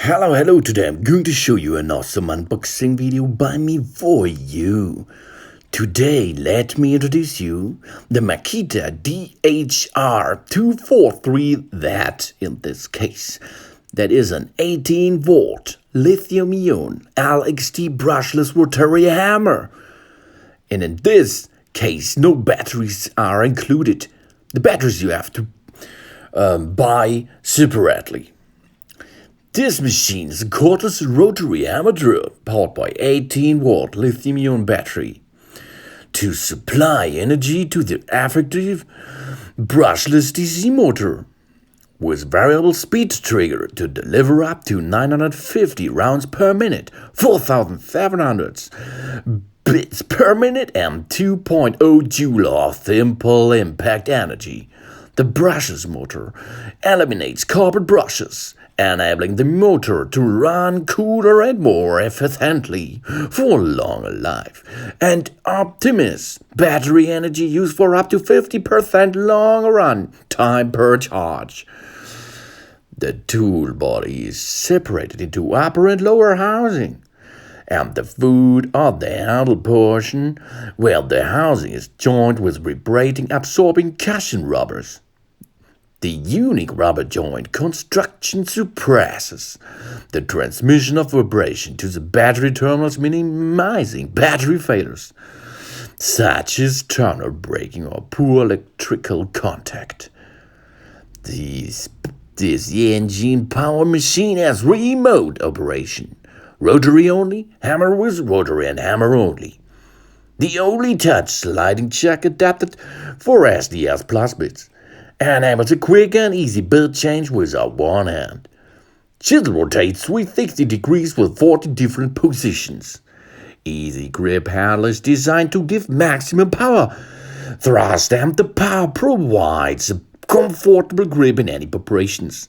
Hello, today I'm going to show you an awesome unboxing video by me for you. Today, let me introduce you the Makita DHR243, that in this case, that is an 18-volt lithium-ion LXT brushless rotary hammer. And in this case, no batteries are included. The batteries you have to buy separately. This machine is a cordless rotary hammer drill powered by 18-volt lithium-ion battery to supply energy to the effective brushless DC motor with variable speed trigger to deliver up to 950 rounds per minute, 4,700 bits per minute, and 2.0 joule of simple impact energy. The brushless motor eliminates carbon brushes, enabling the motor to run cooler and more efficiently for longer life, and optimize battery energy use for up to 50% longer run time per charge. The tool body is separated into upper and lower housing, and the foot of the handle portion, where the housing is joined with vibrating absorbing cushion rubbers. The unique rubber joint construction suppresses the transmission of vibration to the battery terminals, minimizing battery failures, such as tunnel breaking or poor electrical contact. This engine power machine has remote operation, rotary only, hammer with rotary and hammer only. The only touch sliding chuck adapted for SDS-PLUS bits, enables a quick and easy bit change with one hand. Chisel rotates 360 degrees with 40 different positions. Easy grip handle is designed to give maximum power thrust, and the power provides a comfortable grip in any operations.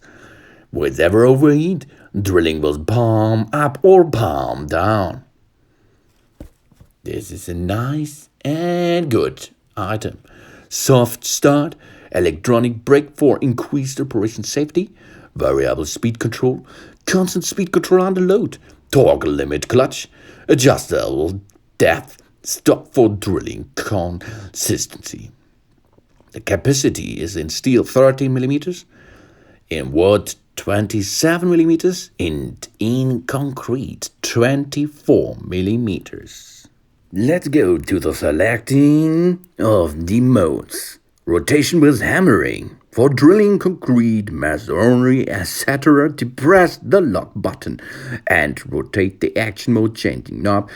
With ever overheat, drilling with palm up or palm down. This is a nice and good item. Soft start, electronic brake for increased operation safety, variable speed control, constant speed control under load, torque limit clutch, adjustable depth, stop for drilling consistency. The capacity is in steel 13 mm, in wood 27 mm, and in concrete 24 mm. Let's go to the selecting of the modes. Rotation with hammering. For drilling concrete, masonry, etc., to press the lock button and rotate the action mode changing knob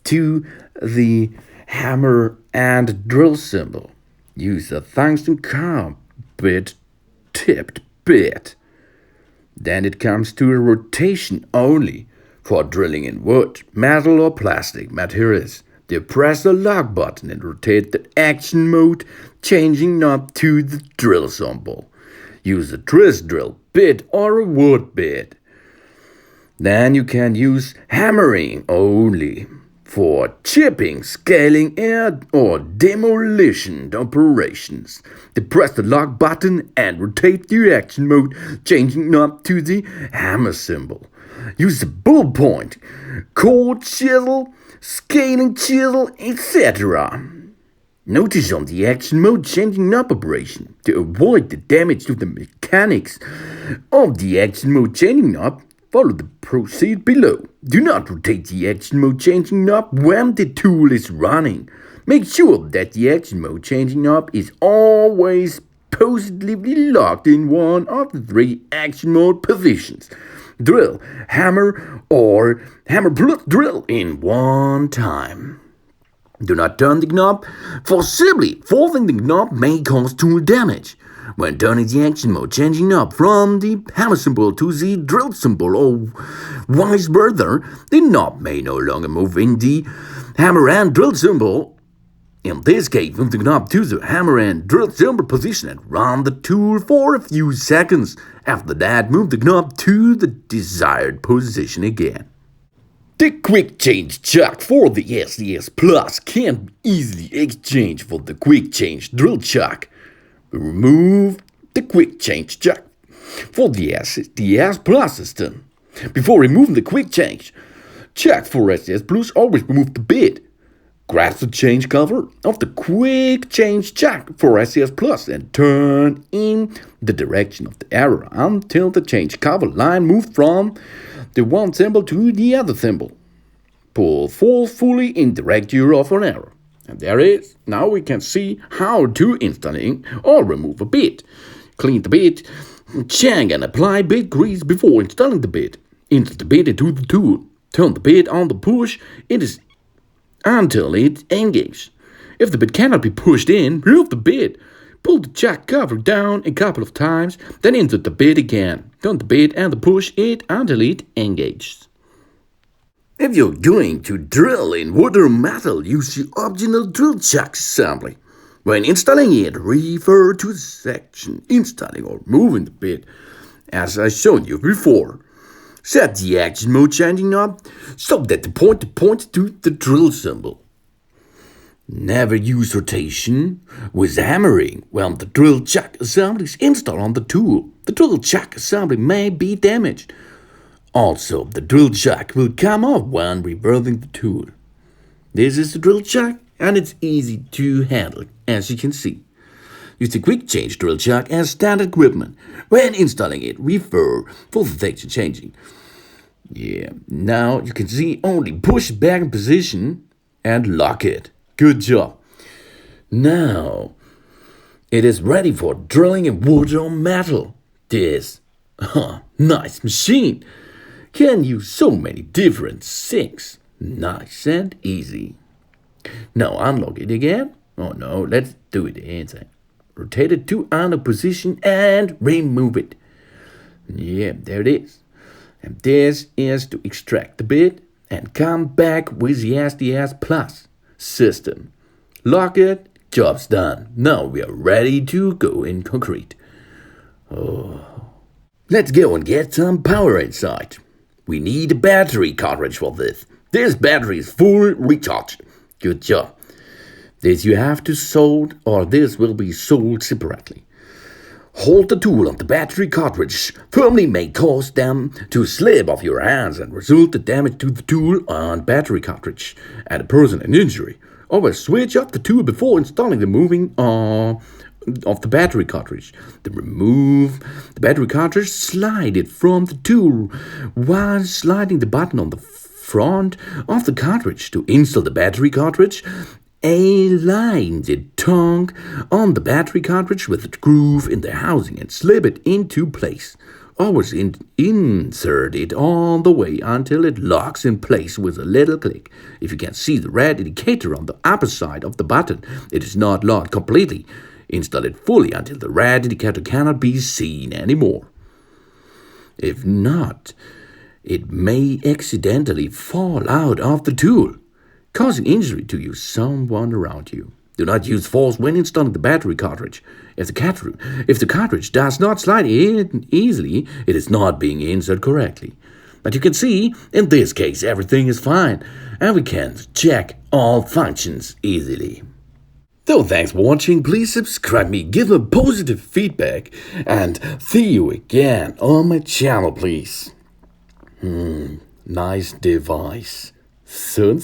to the hammer and drill symbol. Use a tungsten carbide tipped bit. Then it comes to a rotation only for drilling in wood, metal, or plastic materials. Press the lock button and rotate the action mode changing knob to the drill symbol. Use a twist drill bit or a wood bit. Then you can use hammering only for chipping, scaling, or demolition operations. Press the lock button and rotate the action mode changing knob to the hammer symbol. Use the bull point, cord chisel, scaling chisel, etc. Notice on the action mode changing knob operation. To avoid the damage to the mechanics of the action mode changing knob, follow the procedure below. Do not rotate the action mode changing knob when the tool is running. Make sure that the action mode changing knob is always positively locked in one of the three action mode positions. Drill, hammer, or hammer plus drill in one time. Do not turn the knob forcibly. Forcing the knob may cause tool damage. When turning the action mode changing knob from the hammer symbol to the drill symbol or vice versa, the knob may no longer move in the hammer and drill symbol. In this case, move the knob to the hammer and drill symbol position and run the tool for a few seconds. After that, move the knob to the desired position again. The quick change chuck for the SDS-PLUS can be easily exchanged for the quick change drill chuck. Remove the quick change chuck for the SDS-PLUS system. Before removing the quick change jack for SDS-PLUS, always remove the bit. Grab the change cover of the quick change jack for SDS-PLUS and turn in the direction of the arrow until the change cover line moves from the one thimble to the other thimble. Pull fully in the direction of an arrow. And there it is. Now we can see how to installing or remove a bit. Clean the bit, check and apply bit grease before installing the bit. Insert the bit into the tool. Turn the bit on the push until it engages. If the bit cannot be pushed in, remove the bit. Pull the jack cover down a couple of times, then insert the bit again. Turn the bit and push it until it engages. If you're going to drill in wood or metal, use the optional drill jack assembly. When installing it, refer to the section installing or moving the bit, as I showed you before. Set the action mode changing knob so that the pointer points to the drill symbol. Never use rotation with hammering when the drill jack assembly is installed on the tool. The drill jack assembly may be damaged. Also, the drill jack will come off when reversing the tool. This is the drill jack and it's easy to handle, as you can see. Use the quick change drill jack as standard equipment. When installing it, refer for the section changing. Now you can see only push it back in position and lock it. Good job. Now it is ready for drilling in wood or metal. This nice machine can use so many different things. Nice and easy. Now unlock it again. Oh no, let's do it inside. Rotate it to under position and remove it. There it is. And this is to extract the bit and come back with the SDS-PLUS system. Lock it, job's done. Now we are ready to go in concrete. Let's go and get some power inside. We need a battery cartridge for this. This battery is full recharged. Good job. This you have to solder, or this will be sold separately. Hold the tool on the battery cartridge firmly may cause them to slip off your hands and result in damage to the tool and battery cartridge and a person an injury. Always switch up the tool before installing the moving of the battery cartridge. Then remove the battery cartridge, slide it from the tool while sliding the button on the front of the cartridge to install the battery cartridge. Align the tongue on the battery cartridge with a groove in the housing and slip it into place. Always insert it all the way until it locks in place with a little click. If you can see the red indicator on the upper side of the button, it is not locked completely. Install it fully until the red indicator cannot be seen anymore. If not, it may accidentally fall out of the tool, causing injury to you, someone around you. Do not use force when installing the battery cartridge. If the cartridge does not slide in easily, it is not being inserted correctly. But you can see, in this case, everything is fine, and we can check all functions easily. So thanks for watching, please subscribe me, give a positive feedback, and see you again on my channel, please. Nice device. Soon.